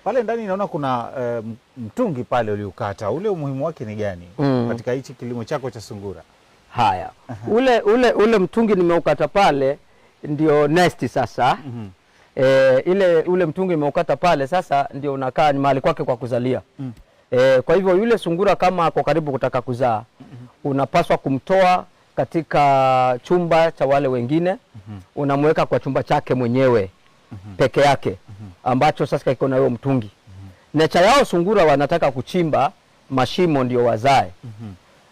Pale ndani naona kuna mtungi pale uliukata. Ule umuhimu wake ni gani katika hichi kilimo chako cha sungura? Haya. Ule mtungi nimeukata pale ndio nesti sasa. Ule mtungi nimeukata pale sasa ndio unakaa ni mahali kwake kwa kuzalia. Kwa hivyo yule sungura kama ako karibu kutaka kuzaa, unapaswa kumtoa katika chumba cha wale wengine, unamweka kwa chumba chake mwenyewe peke yake, ambacho sasa kiko na huo mtungi. Necha yao sungura wanataka kuchimba mashimo ndio wazae.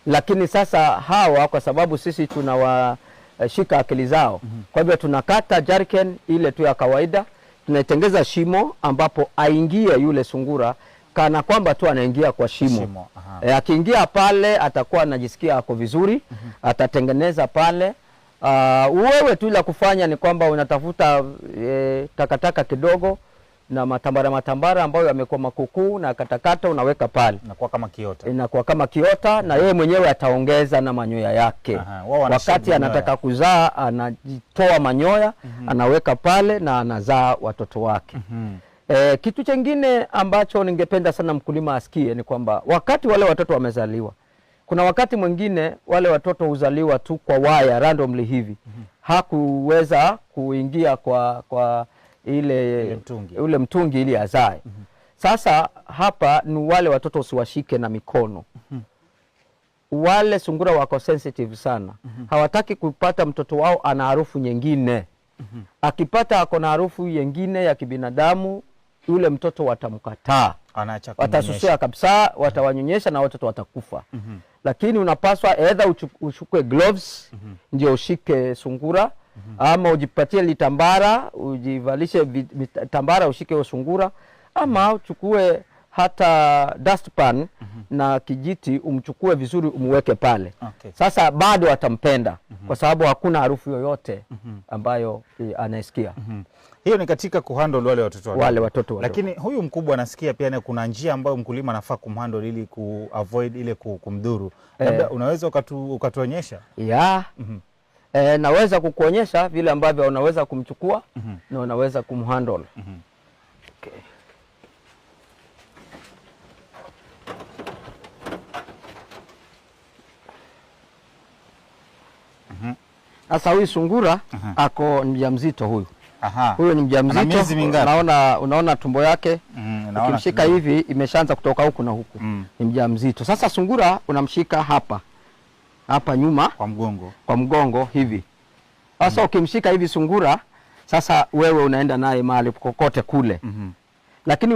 Lakini sasa hawa kwa sababu sisi tunawashika akili zao, kwa hivyo tunakata jerrycan ile tu ya kawaida, tunaitengeza shimo ambapo aingie yule sungura kana kwamba tu anaingia kwa shimo. Akiingia pale atakuwa anajisikia ako vizuri, atatengeneza pale. Wewe tu la kufanya ni kwamba unatafuta takataka kidogo na matambara ambayo yamekuwa makukuu na katakata unaweka pale. Inakuwa kama kiota. Inakuwa kama kiota na yeye mwenyewe ataongeza na manyoya yake. Wakati anataka kuzaa anajitoa manyoya, anaweka pale na anazaa watoto wake. Kitu chengine ambacho ningependa sana mkulima asikie ni kwamba wakati wale watoto wamezaliwa, kuna wakati mwingine wale watoto huzaliwa tu kwa waya randomly hivi. Hakuweza kuingia kwa ule mtungi ili azae. Sasa hapa ni wale watoto usiwashike na mikono. Wale sungura wako sensitive sana. Hawataki kupata mtoto wao ana harufu nyingine. Akipata ako na harufu nyingine ya kibinadamu, yule mtoto watamkataa. Watasusia kabisa, watawanyonyesha na watoto watakufa. Lakini unapaswa either uchukue gloves ndio ushike sungura, ama ujipatie litambara, ujivalishe tambara ushike sungura, ama uchukue hata dustpan na kijiti umchukue vizuri umuweke pale. Sasa bado atampenda kwa sababu hakuna harufu yoyote ambayo anaisikia. Hiyo ni katika kuhandle wale watoto wadogo. Wale watoto wadogo. Lakini huyu mkubwa anasikia pia na kuna njia ambayo mkulima anafaa kumhandle ili kuavoid ile kumdhuru. Labda unaweza ukatuonyesha? Naweza kukuonyesha vile ambavyo unaweza kumchukua na unaweza kumhandle. Sasa huyu sungura ako mjamzito huyu. Huyu ni mjamzito. Unaona tumbo yake. Ukimshika hivi imeshaanza kutoka huku na huku. Ni mjamzito. Sasa sungura unamshika hapa nyuma kwa mgongo hivi. Sasa ukimshika hivi sungura, sasa wewe unaenda naye mahali kokote kule. Lakini